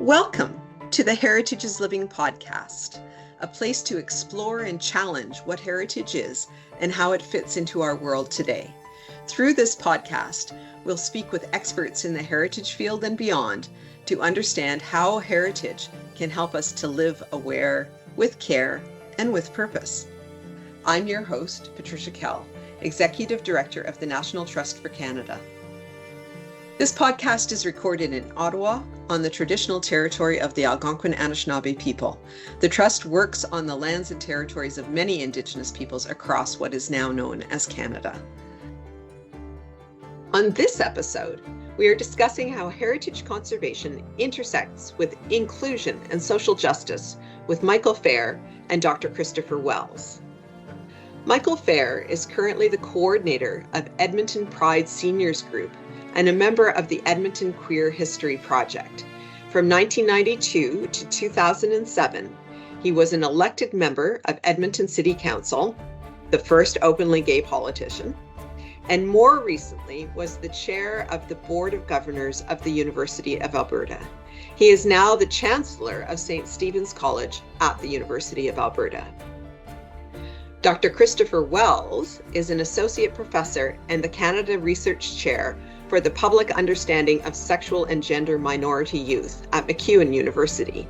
Welcome to the Heritage is Living podcast, a place to explore and challenge what heritage is and how it fits into our world today. Through this podcast, we'll speak with experts in the heritage field and beyond to understand how heritage can help us to live aware, with care, and with purpose. I'm your host, Patricia Kell, Executive Director of the National Trust for Canada. This podcast is recorded in Ottawa on the traditional territory of the Algonquin-Anishinaabe people. The Trust works on the lands and territories of many Indigenous peoples across what is now known as Canada. On this episode, we are discussing how heritage conservation intersects with inclusion and social justice with Michael Phair and Dr. Kristopher Wells. Michael Phair is currently the coordinator of Edmonton Pride Seniors Group and a member of the Edmonton Queer History Project. From 1992 to 2007, he was an elected member of Edmonton City Council, the first openly gay politician, and more recently was the chair of the Board of Governors of the University of Alberta. He is now the Chancellor of St. Stephen's College at the University of Alberta. Dr. Kristopher Wells is an Associate Professor and the Canada Research Chair for the Public Understanding of Sexual and Gender Minority Youth at MacEwan University.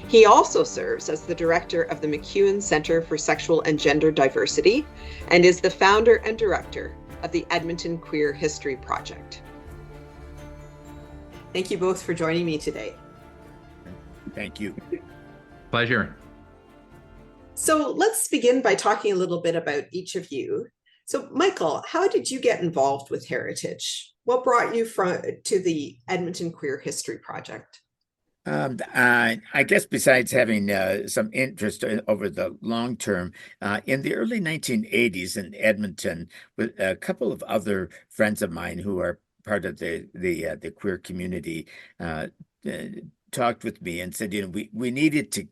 He also serves as the Director of the MacEwan Centre for Sexual and Gender Diversity and is the founder and director of the Edmonton Queer History Project. Thank you both for joining me today. Thank you. Pleasure. So let's begin by talking a little bit about each of you. So Michael, how did you get involved with heritage? What brought you to the Edmonton Queer History Project? I guess besides having some interest over the long term, in the early 1980s in Edmonton, with a couple of other friends of mine who are part of the queer community, talked with me and said, we needed to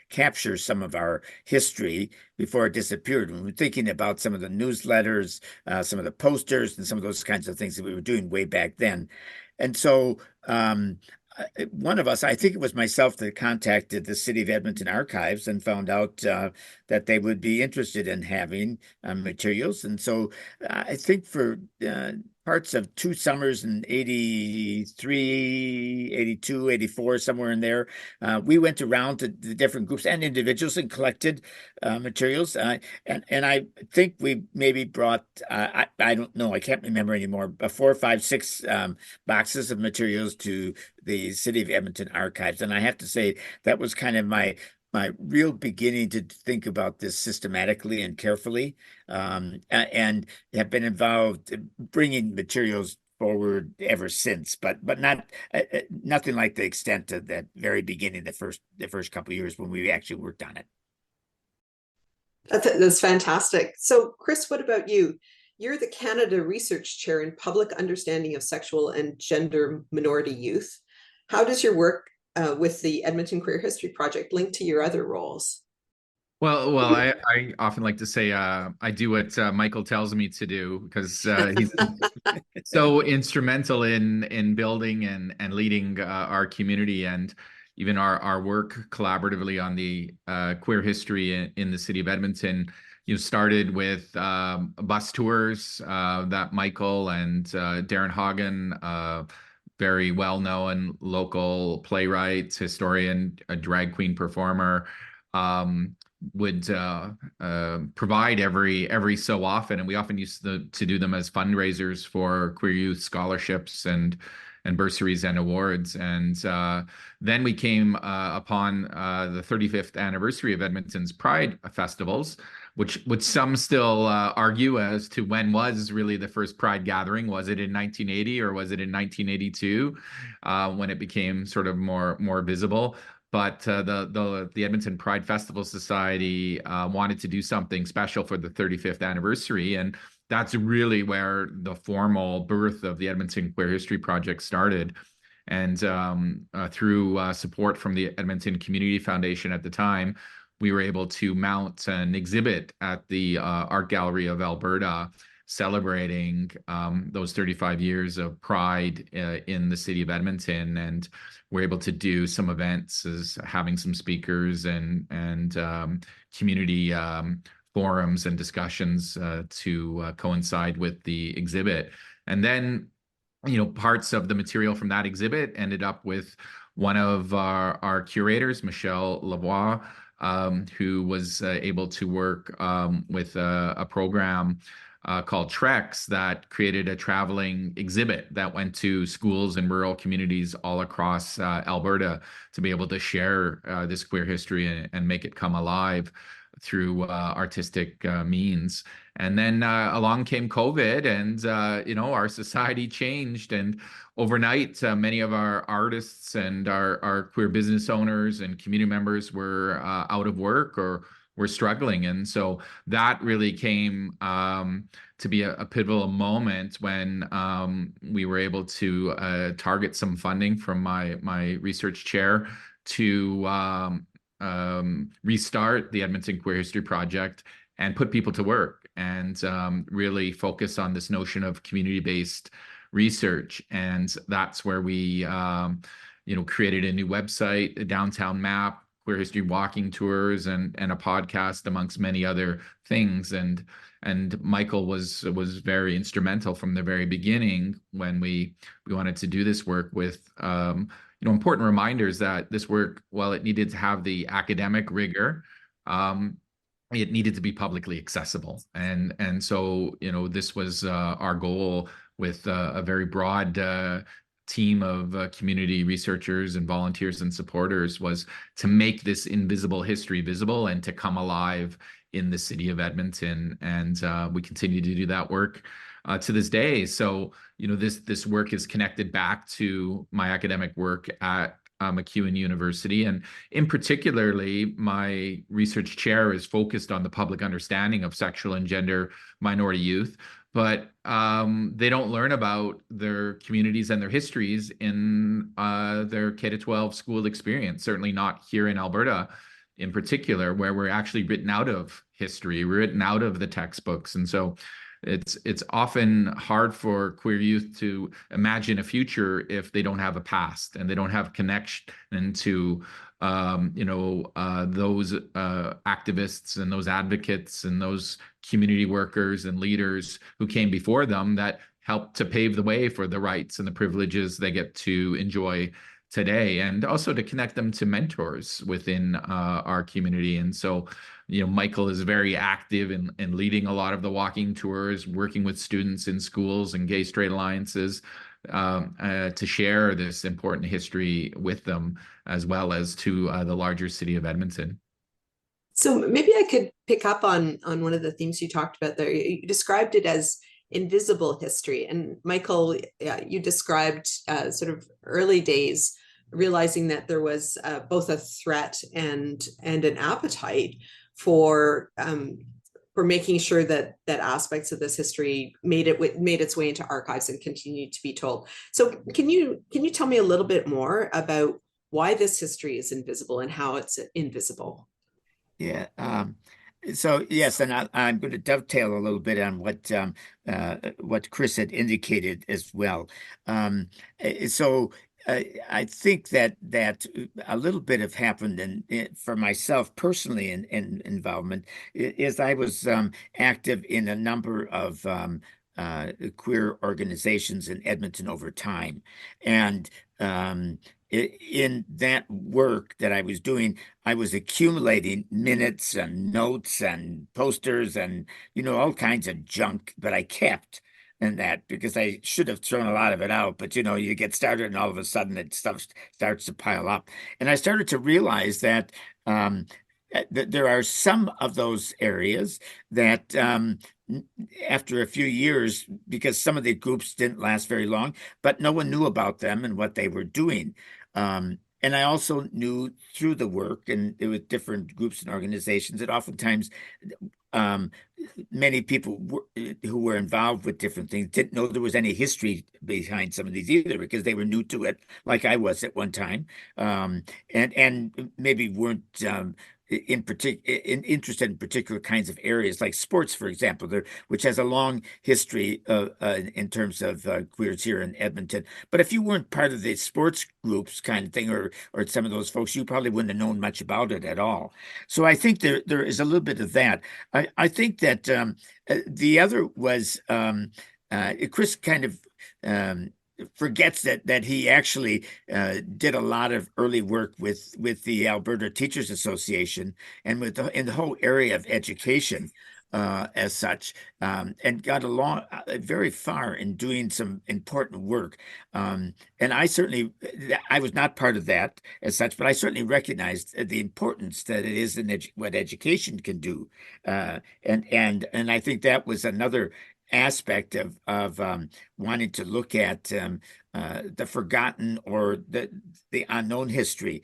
capture some of our history before it disappeared. We were thinking about some of the newsletters, some of the posters, and some of those kinds of things that we were doing way back then. And so one of us, I think it was myself, that contacted the City of Edmonton Archives and found out that they would be interested in having materials. And so I think for parts of 2 summers in 83, 82, 84, somewhere in there, we went around to the different groups and individuals and collected materials. And I think we maybe brought, I don't know, I can't remember anymore, 4, 5, 6 boxes of materials to the City of Edmonton Archives. And I have to say that was kind of my real beginning to think about this systematically and carefully, and have been involved in bringing materials forward ever since, but not nothing like the extent of that very beginning, the first couple of years when we actually worked on it. That's fantastic. So Chris, what about you? You're the Canada Research Chair in Public Understanding of Sexual and Gender Minority Youth. How does your work with the Edmonton Queer History Project link to your other roles? Well, I often like to say I do what Michael tells me to do, because he's so instrumental in building and leading our community and even our work collaboratively on the queer history in the city of Edmonton. You started with bus tours that Michael and Darren Hagen, very well-known local playwright, historian, a drag queen performer, would provide every so often, and we often used to do them as fundraisers for queer youth scholarships and bursaries and awards. And then we came upon the 35th anniversary of Edmonton's Pride festivals, which some still argue as to when was really the first Pride gathering. Was it in 1980 or was it in 1982 when it became sort of more visible? But the Edmonton Pride Festival Society wanted to do something special for the 35th anniversary, and that's really where the formal birth of the Edmonton Queer History Project started. And through support from the Edmonton Community Foundation at the time, we were able to mount an exhibit at the Art Gallery of Alberta celebrating those 35 years of pride in the city of Edmonton. And we're able to do some events, as having some speakers and community forums and discussions to coincide with the exhibit. And then, parts of the material from that exhibit ended up with one of our curators, Michelle Lavoie, who was able to work with a program called Treks that created a traveling exhibit that went to schools and rural communities all across Alberta to be able to share this queer history and make it come alive through artistic means. And then along came COVID, and our society changed, and overnight many of our artists and our queer business owners and community members were out of work or were struggling. And so that really came to be a pivotal moment when we were able to target some funding from my research chair to restart the Edmonton Queer History Project and put people to work, and really focus on this notion of community-based research. And that's where we created a new website, a downtown map, queer history walking tours, and a podcast, amongst many other things. And Michael was very instrumental from the very beginning when we wanted to do this work with important reminders that this work, while it needed to have the academic rigor, it needed to be publicly accessible. And so, this was our goal with a very broad team of community researchers and volunteers and supporters, was to make this invisible history visible and to come alive in the city of Edmonton. And we continue to do that work to this day. So, this work is connected back to my academic work at MacEwan University. And in particularly, my research chair is focused on the public understanding of sexual and gender minority youth. But they don't learn about their communities and their histories in their K-12 school experience, certainly not here in Alberta in particular, where we're actually written out of history, we're written out of the textbooks. And so it's often hard for queer youth to imagine a future if they don't have a past and they don't have connection to those activists and those advocates and those community workers and leaders who came before them that helped to pave the way for the rights and the privileges they get to enjoy today, and also to connect them to mentors within our community. And so, Michael is very active in leading a lot of the walking tours, working with students in schools and gay straight alliances to share this important history with them, as well as to the larger city of Edmonton. So maybe I could pick up on one of the themes you talked about there. You described it as invisible history. And Michael, you described sort of early days, realizing that there was both a threat and an appetite for making sure that aspects of this history made its way into archives and continued to be told. So can you tell me a little bit more about why this history is invisible and how it's invisible? Yeah. So yes, and I'm going to dovetail a little bit on what Chris had indicated as well. I think that a little bit have happened for myself personally in involvement is I was active in a number of queer organizations in Edmonton over time, and in that work that I was doing, I was accumulating minutes and notes and posters and all kinds of junk that I kept. And that because I should have thrown a lot of it out, but you get started and all of a sudden stuff starts to pile up. And I started to realize that there are some of those areas that after a few years, because some of the groups didn't last very long, but no one knew about them and what they were doing. And I also knew through the work and with different groups and organizations that oftentimes many people who were involved with different things didn't know there was any history behind some of these either, because they were new to it, like I was at one time, and maybe weren't interested in particular kinds of areas like sports, for example, which has a long history in terms of queers here in Edmonton. But if you weren't part of the sports groups kind of thing, or some of those folks, you probably wouldn't have known much about it at all. So I think there is a little bit of that. I think that the other was Chris kind of forgets that he actually did a lot of early work with the Alberta Teachers Association and in the whole area of education as such, and got along very far in doing some important work. And I was not part of that as such, but I certainly recognized the importance that it is in what education can do. And I think that was another aspect of wanting to look at the forgotten or the unknown history.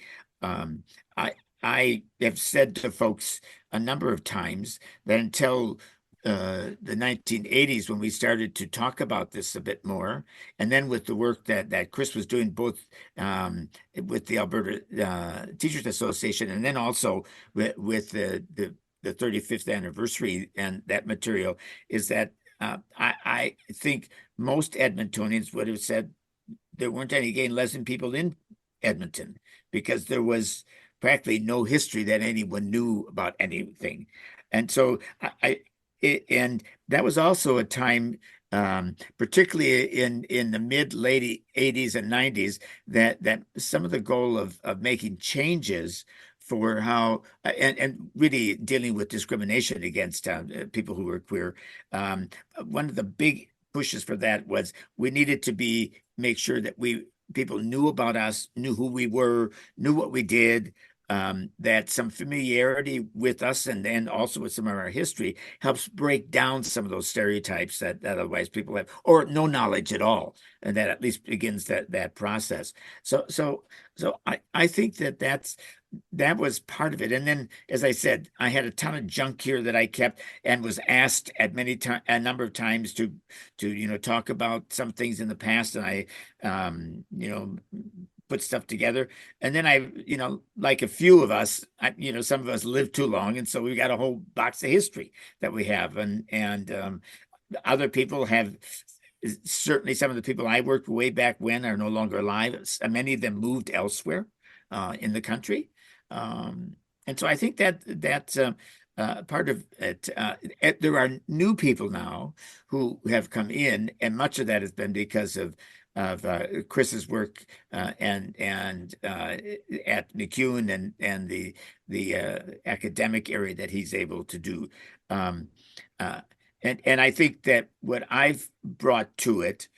I have said to folks a number of times that until the 1980s, when we started to talk about this a bit more, and then with the work that Chris was doing both with the Alberta Teachers Association, and then also with the 35th anniversary and that material, is that I think most Edmontonians would have said there weren't any gay and lesbian people in Edmonton because there was practically no history that anyone knew about anything. And so and that was also a time, particularly in the late 80s and 90s, that some of the goal of making changes for how and really dealing with discrimination against people who were queer. One of the big pushes for that was we needed to make sure that people knew about us, knew who we were, knew what we did. That some familiarity with us and then also with some of our history helps break down some of those stereotypes that otherwise people have, or no knowledge at all, and that at least begins that process. So I think that was part of it. And then, as I said, I had a ton of junk here that I kept and was asked at a number of times to talk about some things in the past, and I put stuff together. And then I, like a few of us, some of us lived too long, and so we got a whole box of history that we have, and other people have. Certainly, some of the people I worked with way back when are no longer alive. Many of them moved elsewhere in the country. And so I think that's part of it. There are new people now who have come in, and much of that has been because of Chris's work and at MacEwan and the academic area that he's able to do. And I think that what I've brought to it,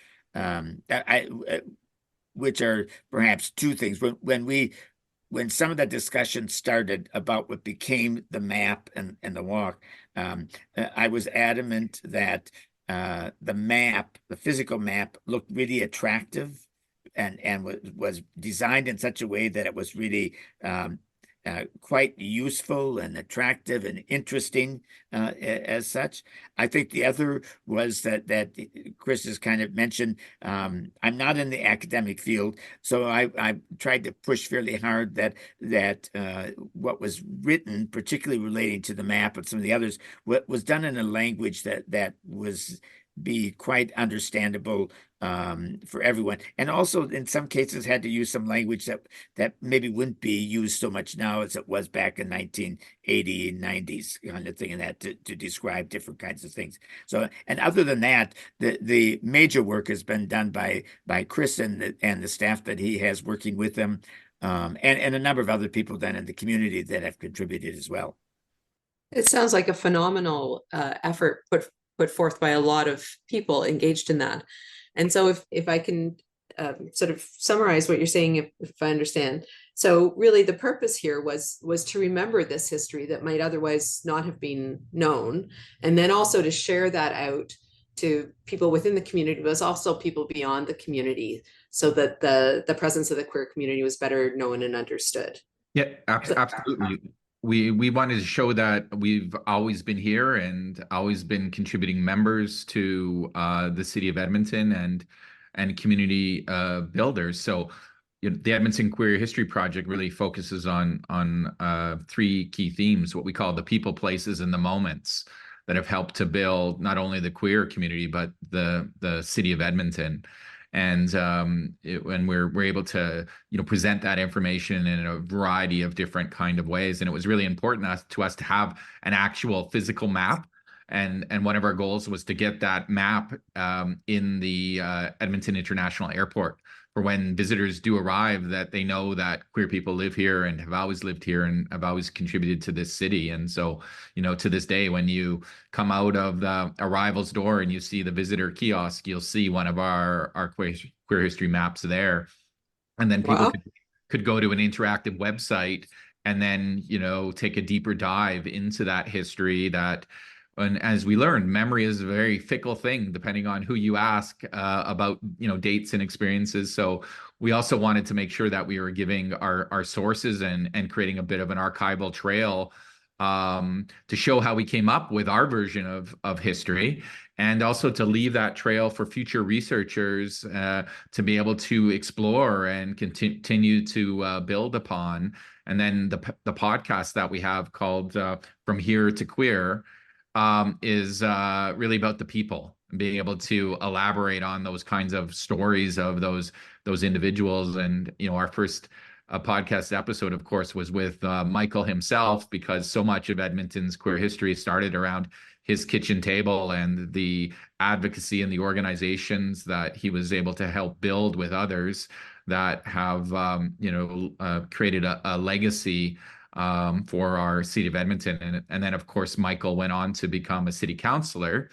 which are perhaps two things, when some of the discussion started about what became the map and the walk, I was adamant that the physical map looked really attractive and was designed in such a way that it was really quite useful and attractive and interesting as such. I think the other was that Chris has kind of mentioned, I'm not in the academic field, so I tried to push fairly hard that what was written, particularly relating to the map and some of the others, was done in a language that was be quite understandable for everyone, and also in some cases had to use some language that maybe wouldn't be used so much now as it was back in 1980 and 90s kind of thing, and that to describe different kinds of things. So, and other than that, the major work has been done by Chris and the staff that he has working with them, and a number of other people then in the community that have contributed as well. It sounds like a phenomenal effort put forth by a lot of people engaged in that. And so if I can sort of summarize what you're saying, if I understand. So really the purpose here was to remember this history that might otherwise not have been known, and then also to share that out to people within the community, but also people beyond the community, so that the presence of the queer community was better known and understood. Yeah, absolutely. We wanted to show that we've always been here and always been contributing members to the city of Edmonton and community builders. So the Edmonton Queer History Project really focuses on three key themes, what we call the people, places, and the moments that have helped to build not only the queer community, but the city of Edmonton. And when we're able to present that information in a variety of different kind of ways, and it was really important to us to have an actual physical map. And one of our goals was to get that map in the Edmonton International Airport, for when visitors do arrive, that they know that queer people live here and have always lived here and have always contributed to this city. And so, to this day, when you come out of the arrivals door and you see the visitor kiosk, you'll see one of our queer history maps there. And then people could go to an interactive website and then, take a deeper dive into that history. And as we learned, memory is a very fickle thing, depending on who you ask about, dates and experiences. So we also wanted to make sure that we were giving our sources and creating a bit of an archival trail to show how we came up with our version of history, and also to leave that trail for future researchers to be able to explore and continue to build upon. And then the podcast that we have called From Here to Queer is really about the people, and being able to elaborate on those kinds of stories of those individuals. And our first podcast episode, of course, was with Michael himself, because so much of Edmonton's queer history started around his kitchen table and the advocacy and the organizations that he was able to help build with others that have created a legacy for our city of Edmonton. And then, of course, Michael went on to become a city councillor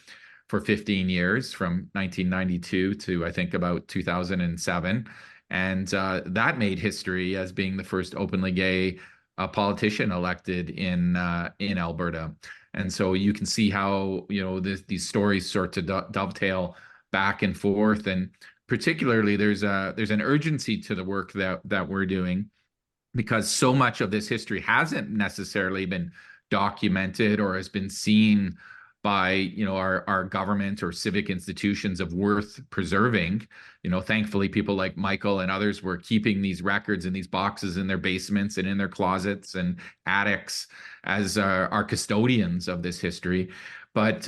for 15 years, from 1992 to I think about 2007. And that made history as being the first openly gay politician elected in Alberta. And so you can see how these stories sort of dovetail back and forth. And particularly, there's an urgency to the work that we're doing, because so much of this history hasn't necessarily been documented or has been seen by our government or civic institutions of worth preserving. Thankfully, people like Michael and others were keeping these records in these boxes in their basements and in their closets and attics as our custodians of this history. But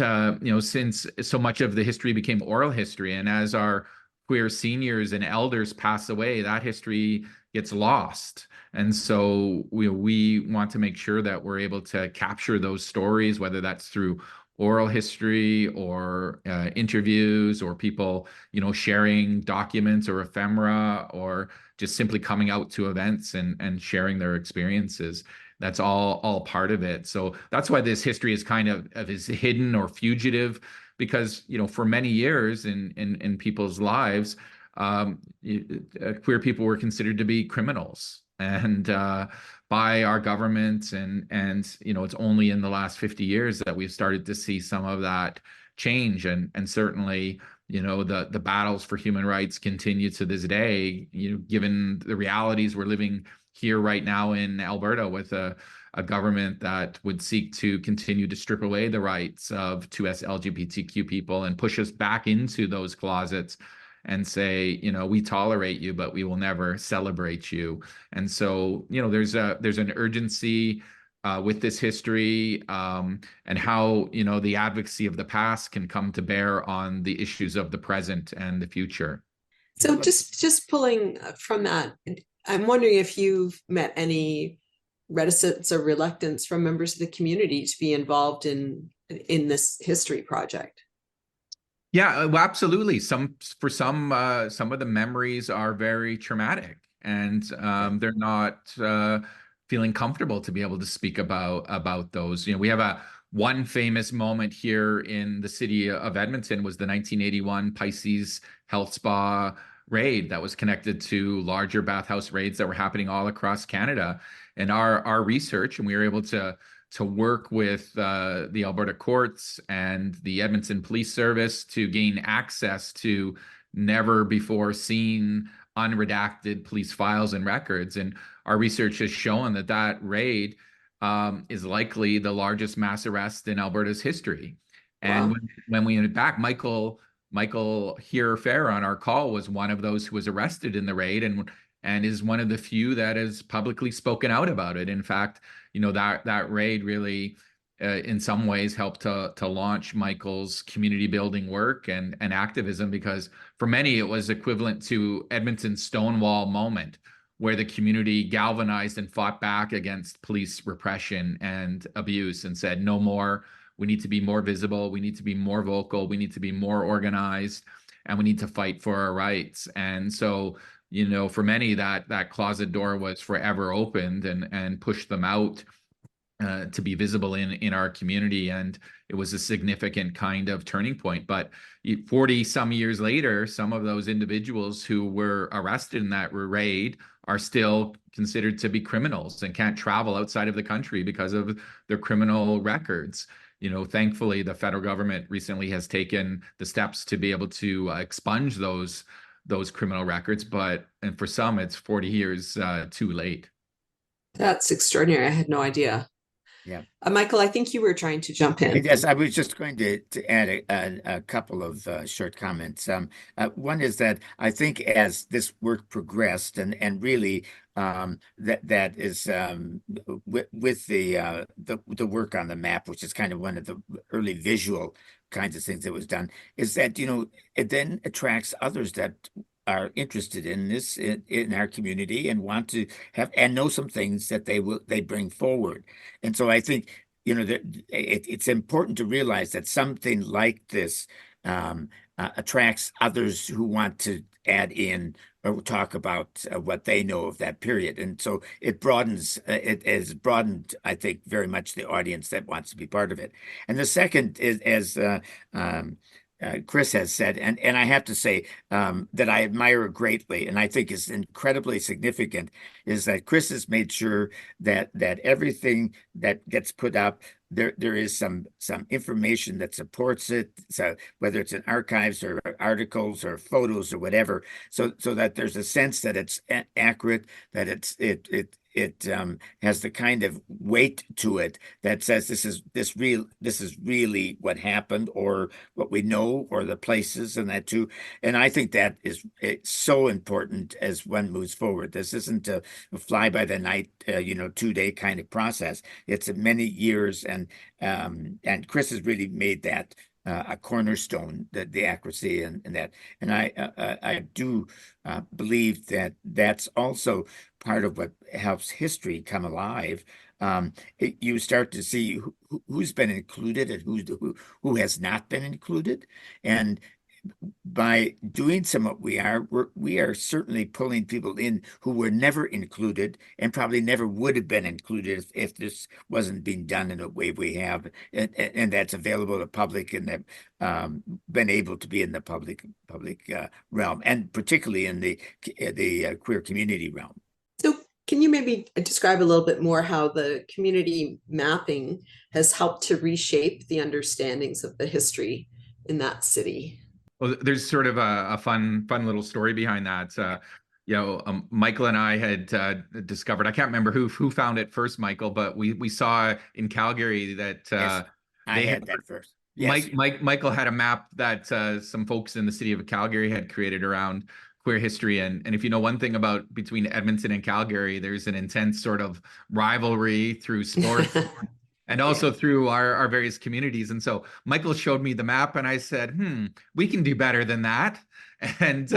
since so much of the history became oral history, and as our queer seniors and elders pass away, that history gets lost. And so we want to make sure that we're able to capture those stories, whether that's through oral history or interviews, or people, sharing documents or ephemera, or just simply coming out to events and sharing their experiences. That's all part of it. So that's why this history is kind of is hidden or fugitive, because, for many years in people's lives, queer people were considered to be criminals, and by our government, and it's only in the last 50 years that we've started to see some of that change. And certainly, the battles for human rights continue to this day, given the realities we're living here right now in Alberta, with a government that would seek to continue to strip away the rights of 2S LGBTQ people and push us back into those closets and say, we tolerate you, but we will never celebrate you. And so, there's an urgency with this history, and how, the advocacy of the past can come to bear on the issues of the present and the future. So just pulling from that, I'm wondering if you've met any reticence or reluctance from members of the community to be involved in this history project. Yeah, well, absolutely. Some of the memories are very traumatic, and they're not feeling comfortable to be able to speak about those. We have one famous moment here in the city of Edmonton was the 1981 Pisces Health Spa raid that was connected to larger bathhouse raids that were happening all across Canada. And our research, and we were able to work with the Alberta courts and the Edmonton Police Service to gain access to never before seen unredacted police files and records. And our research has shown that raid is likely the largest mass arrest in Alberta's history. And when we went back, Michael Michael Phair on our call was one of those who was arrested in the raid, and is one of the few that has publicly spoken out about it. In fact, that raid really, in some ways, helped to launch Michael's community building work and activism, because for many it was equivalent to Edmonton's Stonewall moment, where the community galvanized and fought back against police repression and abuse and said, no more. We need to be more visible. We need to be more vocal. We need to be more organized, and we need to fight for our rights. And so, for many, that closet door was forever opened and pushed them out to be visible in our community. And it was a significant kind of turning point. But 40 some years later, some of those individuals who were arrested in that raid are still considered to be criminals and can't travel outside of the country because of their criminal records. Thankfully, the federal government recently has taken the steps to be able to expunge those criminal records, and for some, it's 40 years too late. That's extraordinary. I had no idea. Yeah. Michael, I think you were trying to jump in. Yes, I was just going to add a couple of short comments. One is that I think as this work progressed, and really that is with the work on the map, which is kind of one of the early visual kinds of things that was done, is that it then attracts others that are interested in this in our community and want to have and know some things that they bring forward. And so I think it's important to realize that something like this attracts others who want to add in or talk about what they know of that period. And so it has broadened, I think, very much the audience that wants to be part of it. And the second is, as Chris has said, and I have to say that I admire greatly, and I think is incredibly significant, is that Chris has made sure that everything that gets put up, there is some information that supports it. So whether it's in archives or articles or photos or whatever, so that there's a sense that it's accurate, that it has the kind of weight to it that says this is really what happened, or what we know, or the places and that too. And I think that it's so important as one moves forward. This isn't a fly by the night, 2-day kind of process. It's many years, and Chris has really made that a cornerstone, the accuracy and that. And I do believe that that's also part of what helps history come alive. You start to see who's been included and who has not been included, and by doing some of what we are certainly pulling people in who were never included and probably never would have been included if this wasn't being done in a way we have, and that's available to the public, and that been able to be in the public realm, and particularly in the queer community realm. So can you maybe describe a little bit more how the community mapping has helped to reshape the understandings of the history in that city? Well, there's sort of a fun little story behind that. Michael and I had discovered, I can't remember who found it first, Michael, but we saw in Calgary that yes, I had that first. Yes. Michael had a map that some folks in the city of Calgary had created around queer history. And if you know one thing about between Edmonton and Calgary, there's an intense sort of rivalry through sports. And also through our various communities. And so Michael showed me the map, and I said, we can do better than that. And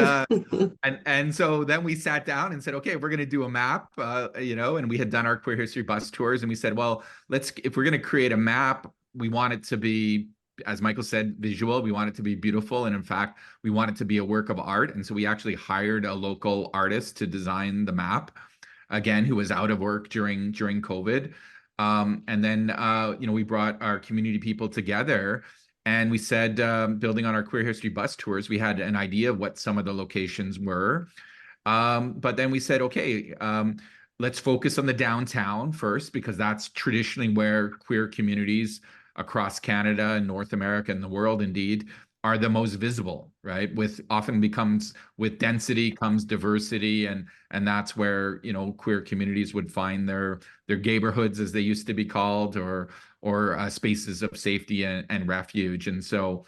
and so then we sat down and said, okay, we're going to do a map, and we had done our queer history bus tours, and we said, well, if we're going to create a map, we want it to be, as Michael said, visual. We want it to be beautiful. And in fact, we want it to be a work of art. And so we actually hired a local artist to design the map, again, who was out of work during COVID. And then, we brought our community people together, and we said, building on our queer history bus tours, we had an idea of what some of the locations were. But then we said, okay, let's focus on the downtown first, because that's traditionally where queer communities across Canada and North America and the world, indeed, are the most visible, right? With density comes diversity, and that's where queer communities would find their neighborhoods, as they used to be called, or spaces of safety and refuge. And so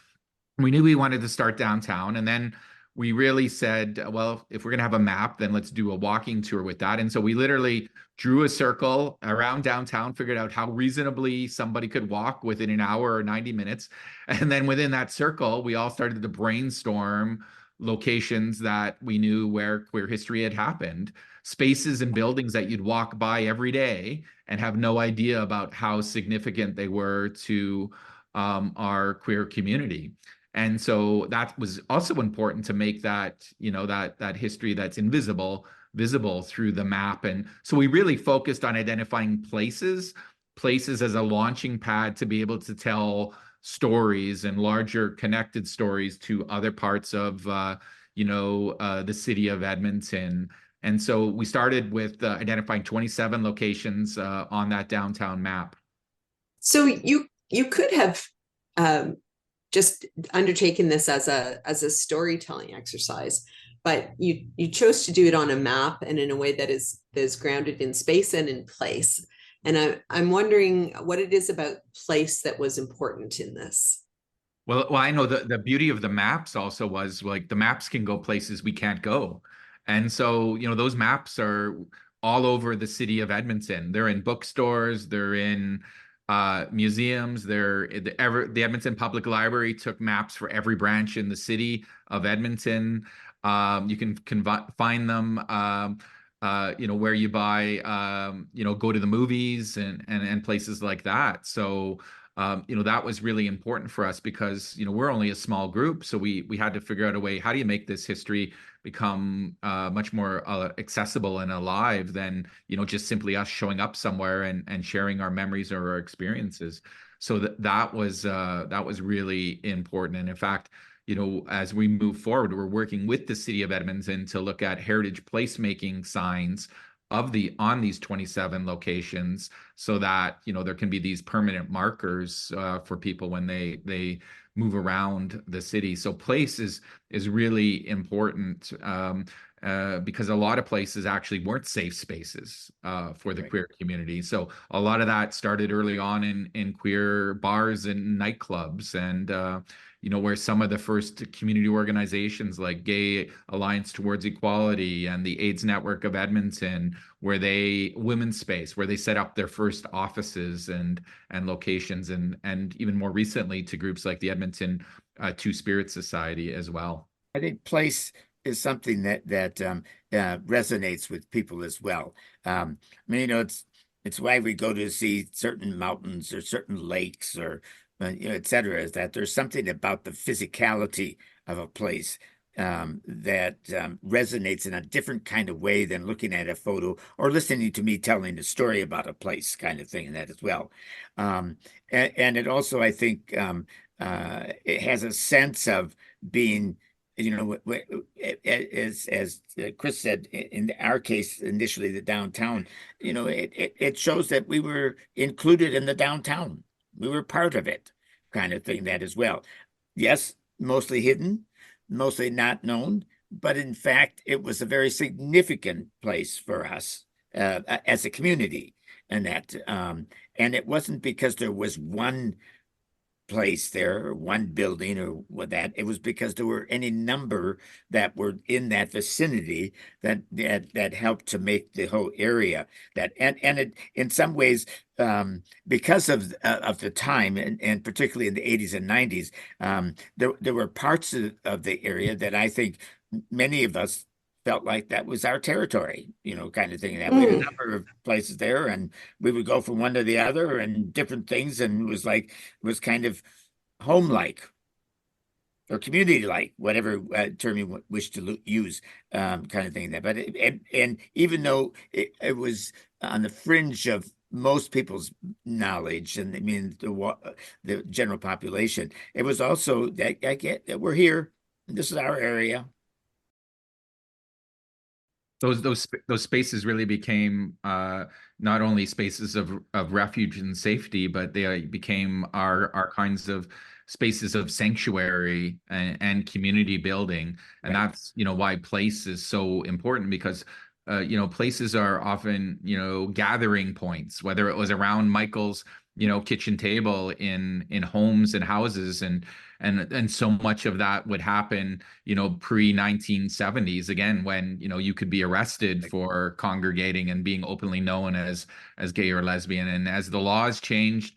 We knew we wanted to start downtown, and then we really said, well, if we're going to have a map, then let's do a walking tour with that. And so we literally drew a circle around downtown, figured out how reasonably somebody could walk within an hour or 90 minutes. And then within that circle, we all started to brainstorm locations that we knew where queer history had happened, spaces and buildings that you'd walk by every day and have no idea about how significant they were to our queer community. And so that was also important to make that, that history that's invisible, visible through the map. And so we really focused on identifying places as a launching pad to be able to tell stories and larger connected stories to other parts of, the city of Edmonton. And so we started with identifying 27 locations on that downtown map. So you could have just undertaken this as a storytelling exercise, but you chose to do it on a map and in a way that is grounded in space and in place. And I'm wondering what it is about place that was important in this. Well, I know the beauty of the maps also was like the maps can go places we can't go. And so, those maps are all over the city of Edmonton. They're in bookstores, they're in museums. The Edmonton Public Library took maps for every branch in the city of Edmonton. You can find them, where you buy, go to the movies and places like that. So, that was really important for us because, we're only a small group. So we had to figure out a way, how do you make this history become much more accessible and alive than, just simply us showing up somewhere and sharing our memories or our experiences. So that was really important. And in fact, as we move forward, we're working with the city of Edmonton to look at heritage placemaking signs on these 27 locations so that, there can be these permanent markers for people when they move around the city. So place is really important because a lot of places actually weren't safe spaces for the queer community. So a lot of that started early on in queer bars and nightclubs, and where some of the first community organizations like Gay Alliance Towards Equality and the AIDS Network of Edmonton, women's space, where they set up their first offices and locations, and even more recently to groups like the Edmonton Two Spirit Society as well. I think place is something that resonates with people as well. It's why we go to see certain mountains or certain lakes or et cetera, is that there's something about the physicality of a place that resonates in a different kind of way than looking at a photo or listening to me telling a story about a place kind of thing, and that as well. And it also, I think, it has a sense of being, as Chris said, in our case, initially the downtown, it shows that we were included in the downtown. We were part of it, kind of thing, that as well. Yes, mostly hidden, mostly not known, but in fact, it was a very significant place for us as a community. And and it wasn't because there was one place there or one building or what that, it was because there were any number that were in that vicinity that helped to make the whole area and it in some ways because of the time and particularly in the 80s and 90s there were parts of the area that I think many of us felt like that was our territory, kind of thing. That we had a number of places there, and we would go from one to the other and different things, and it was kind of home-like or community-like, whatever term you wish to use, kind of thing. But and even though it was on the fringe of most people's knowledge, and I mean the general population, it was also that I get that we're here. This is our area. Those spaces really became not only spaces of refuge and safety, but they became our kinds of spaces of sanctuary and community building. And that's, why place is so important, because places are often, gathering points, whether it was around Michael's kitchen table in homes and houses, and so much of that would happen, pre-1970s, again, when you could be arrested for congregating and being openly known as gay or lesbian. And as the laws changed,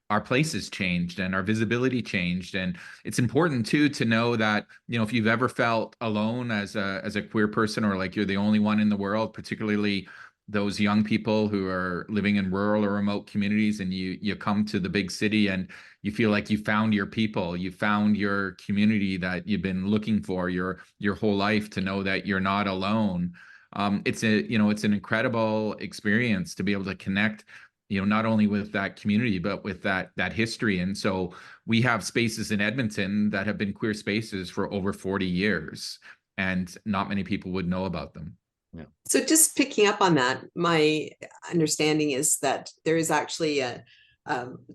our places changed and our visibility changed. And it's important too to know that, if you've ever felt alone as a queer person, or like you're the only one in the world, particularly those young people who are living in rural or remote communities, and you come to the big city and you feel like you found your people, you found your community that you've been looking for your whole life, to know that you're not alone. It's an incredible experience to be able to connect, not only with that community, but with that history. And so we have spaces in Edmonton that have been queer spaces for over 40 years, and not many people would know about them. Yeah. So just picking up on that, my understanding is that there is actually a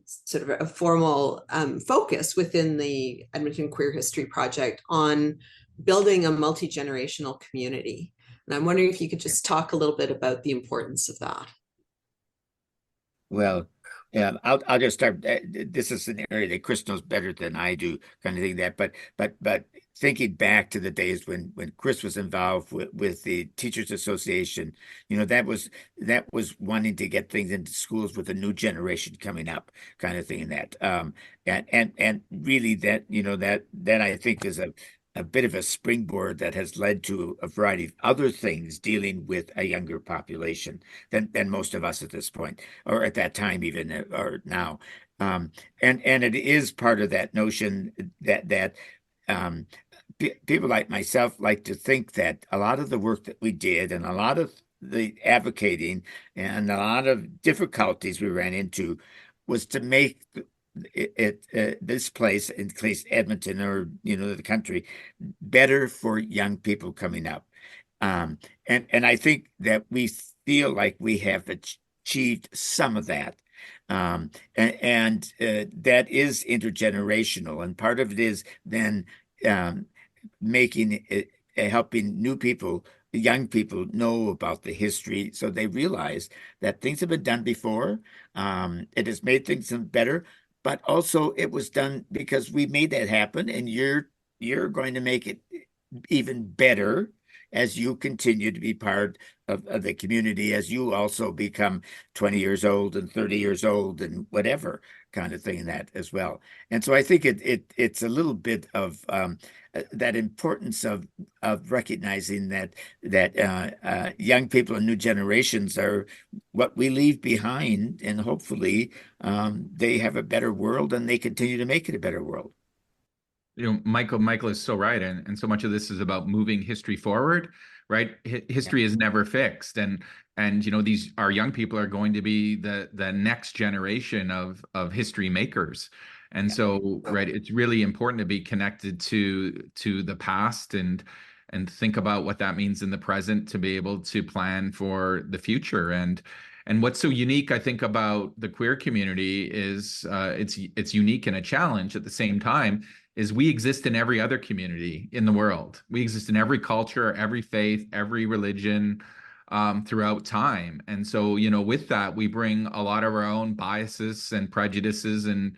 sort of a formal focus within the Edmonton Queer History Project on building a multi-generational community. And I'm wondering if you could just talk a little bit about the importance of that. Well, I'll just start. This is an area that Chris knows better than I do, kind of thing. But thinking back to the days when Chris was involved with the Teachers Association, that was wanting to get things into schools with a new generation coming up, kind of thing. And really that I think is a bit of a springboard that has led to a variety of other things dealing with a younger population than most of us at this point, or at that time even, or now. And it is part of that notion that people like myself like to think that a lot of the work that we did, and a lot of the advocating, and a lot of difficulties we ran into, was to make this place, in case Edmonton, or the country, better for young people coming up. And I think that we feel like we have achieved some of that. And that is intergenerational, and part of it is then helping new people, young people, know about the history, so they realize that things have been done before. It has made things better, but also it was done because we made that happen, and you're going to make it even better as you continue to be part of the community, as you also become 20 years old and 30 years old and whatever kind of thing, that as well. And so I think it's a little bit of that importance of recognizing that young people and new generations are what we leave behind, and hopefully they have a better world, and they continue to make it a better world. Michael is so right, and so much of this is about moving history forward, right? History is never fixed, and these, our young people are going to be the next generation of history makers. And so, right, it's really important to be connected to the past and think about what that means in the present, to be able to plan for the future. And what's so unique, I think, about the queer community is it's unique and a challenge at the same time, is we exist in every other community in the world. We exist in every culture, every faith, every religion, throughout time. And so, with that, we bring a lot of our own biases and prejudices and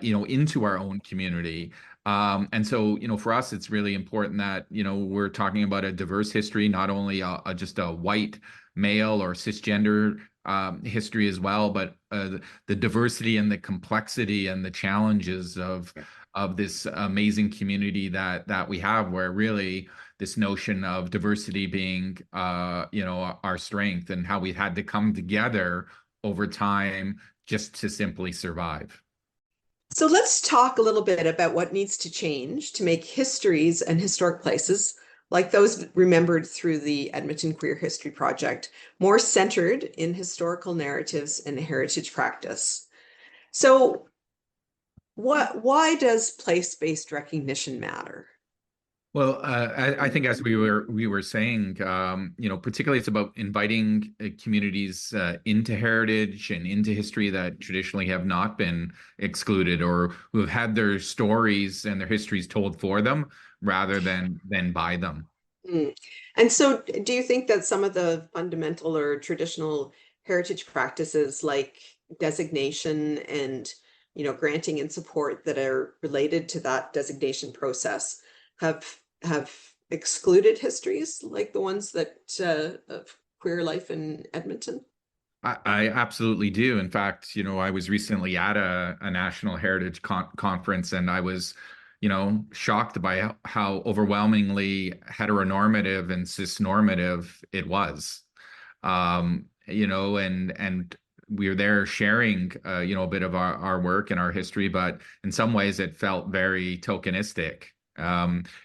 into our own community. And so, for us, it's really important that, we're talking about a diverse history, not only just a white male or cisgender history as well, but the diversity and the complexity and the challenges of this amazing community that we have, where really this notion of diversity being, our strength, and how we had to come together over time just to simply survive. So let's talk a little bit about what needs to change to make histories and historic places, like those remembered through the Edmonton Queer History Project, more centered in historical narratives and heritage practice. So why does place-based recognition matter? Well, I think, as we were saying, particularly it's about inviting communities into heritage and into history that traditionally have not been excluded, or who have had their stories and their histories told for them rather than by them. And so, do you think that some of the fundamental or traditional heritage practices, like designation and, granting and support that are related to that designation process have excluded histories like the ones that of queer life in Edmonton? I absolutely do. In fact, I was recently at a National Heritage Conference, and I was, shocked by how overwhelmingly heteronormative and cisnormative it was. And we were there sharing, a bit of our work and our history, but in some ways it felt very tokenistic.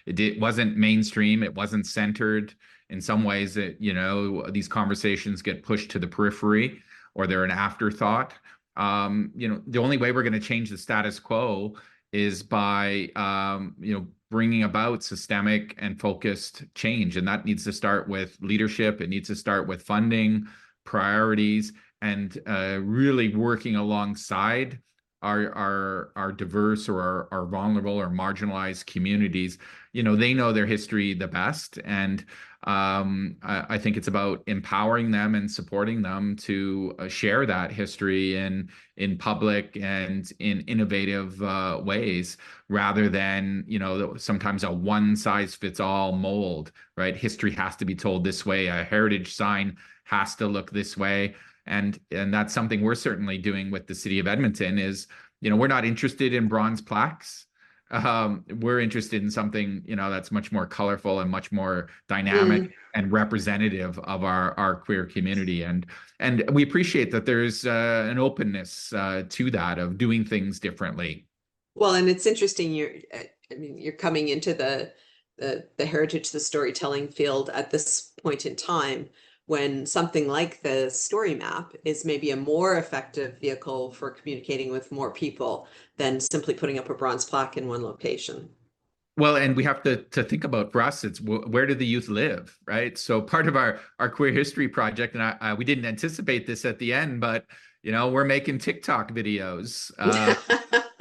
It wasn't mainstream. It wasn't centered. In some ways, these conversations get pushed to the periphery, or they're an afterthought. The only way we're going to change the status quo is by, bringing about systemic and focused change. And that needs to start with leadership. It needs to start with funding, priorities, and really working alongside our diverse or our vulnerable or marginalized communities. They know their history the best, and I think it's about empowering them and supporting them to share that history in public and in innovative ways, rather than sometimes a one-size-fits-all mold. Right? History has to be told this way. A heritage sign has to look this way. And that's something we're certainly doing with the city of Edmonton. Is, we're not interested in bronze plaques. We're interested in something, that's much more colorful and much more dynamic and representative of our queer community. And we appreciate that there's an openness to that, of doing things differently. Well, and it's interesting. You're coming into the heritage, the storytelling field at this point in time, when something like the story map is maybe a more effective vehicle for communicating with more people than simply putting up a bronze plaque in one location. Well, and we have to think about, for us, it's where do the youth live, right? So part of our queer history project, and we didn't anticipate this at the end, but we're making TikTok videos.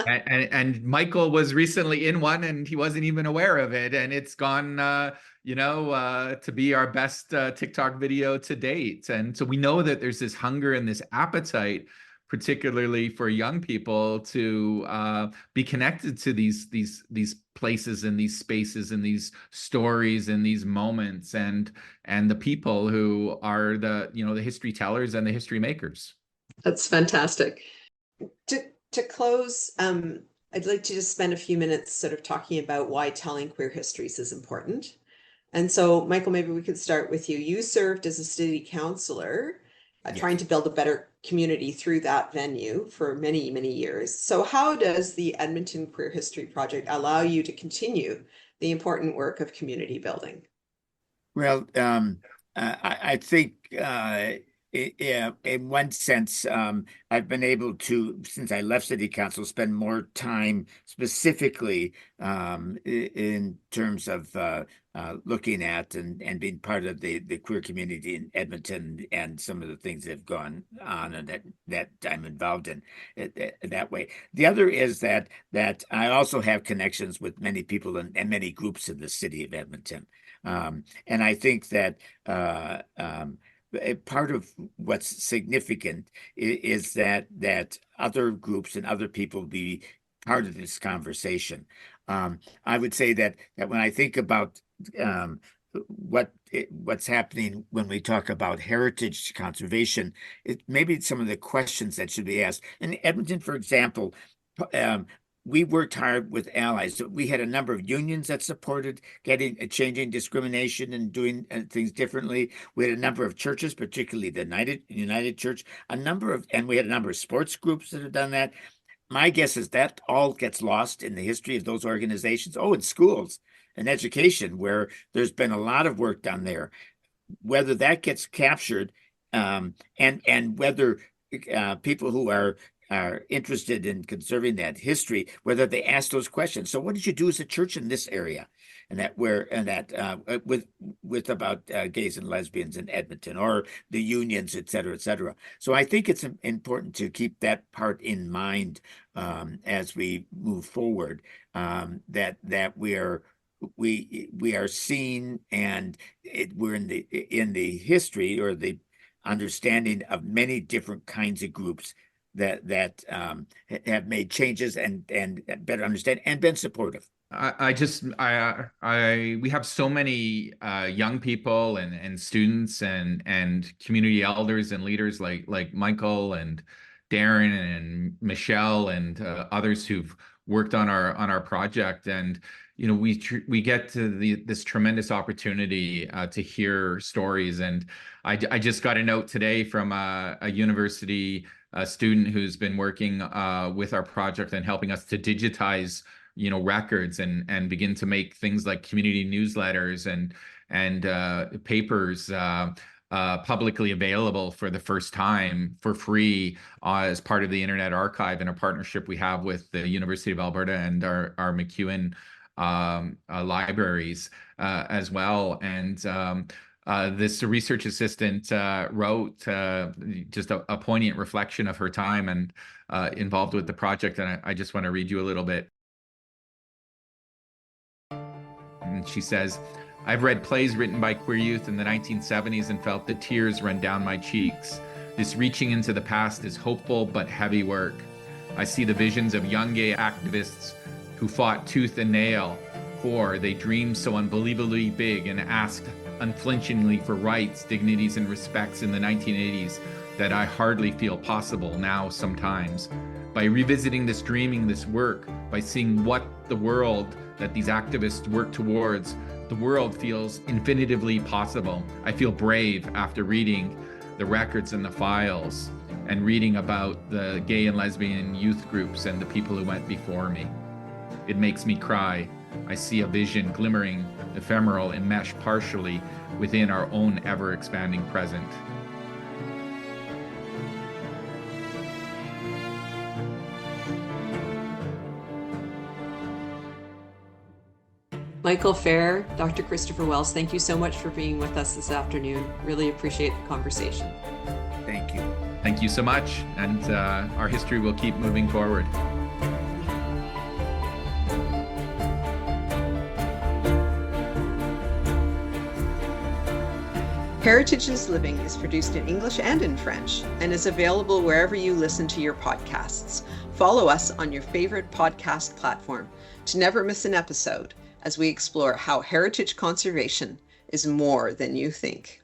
And Michael was recently in one, and he wasn't even aware of it, and it's gone to be our best TikTok video to date. And so we know that there's this hunger and this appetite, particularly for young people, to be connected to these places and these spaces and these stories and these moments, and the people who are the history tellers and the history makers. That's fantastic. To close, I'd like to just spend a few minutes sort of talking about why telling queer histories is important. And so, Michael, maybe we could start with you. You served as a city councillor, Yes. trying to build a better community through that venue for many, many years. So how does the Edmonton Queer History Project allow you to continue the important work of community building? Well, I think in one sense, I've been able to, since I left City Council, spend more time specifically in terms of looking at and being part of the queer community in Edmonton, and some of the things that have gone on and that I'm involved in that way. The other is that I also have connections with many people and many groups in the city of Edmonton. And I think that part of what's significant is that other groups and other people be part of this conversation. I would say that when I think about what's happening when we talk about heritage conservation, maybe some of the questions that should be asked. In Edmonton, for example, we worked hard with allies. We had a number of unions that supported changing discrimination and doing things differently. We had a number of churches, particularly the United Church, and we had a number of sports groups that have done that. My guess is that all gets lost in the history of those organizations. Oh, in schools and education, where there's been a lot of work done there. Whether that gets captured, and whether people who are interested in conserving that history, whether they ask those questions. So what did you do as a church in this area? With about gays and lesbians in Edmonton, or the unions, et cetera, et cetera. So I think it's important to keep that part in mind as we move forward, that we are seen, and we're in the history or the understanding of many different kinds of groups have made changes and better understand and been supportive? We have so many young people and students and community elders and leaders like Michael and Darren and Michelle and others who've worked on our project. And we get to this tremendous opportunity to hear stories. And I just got a note today from a university student who's been working with our project and helping us to digitize records and begin to make things like community newsletters and papers publicly available for the first time for free as part of the Internet Archive, in a partnership we have with the University of Alberta and our MacEwan libraries as well. And this research assistant wrote just a poignant reflection of her time and involved with the project, and I just want to read you a little bit. And she says, "I've read plays written by queer youth in the 1970s and felt the tears run down my cheeks. This reaching into the past is hopeful but heavy work. I see the visions of young gay activists who fought tooth and nail for, they dreamed so unbelievably big and asked unflinchingly for rights, dignities, and respects in the 1980s that I hardly feel possible now sometimes. By revisiting this dreaming, this work, by seeing what the world that these activists work towards, the world feels infinitively possible. I feel brave after reading the records and the files and reading about the gay and lesbian youth groups and the people who went before me. It makes me cry. I see a vision glimmering, ephemeral, enmeshed partially within our own ever-expanding present." Michael Phair, Dr. Kristopher Wells, thank you so much for being with us this afternoon. Really appreciate the conversation. Thank you. Thank you so much, and our history will keep moving forward. Heritage is Living is produced in English and in French and is available wherever you listen to your podcasts. Follow us on your favorite podcast platform to never miss an episode as we explore how heritage conservation is more than you think.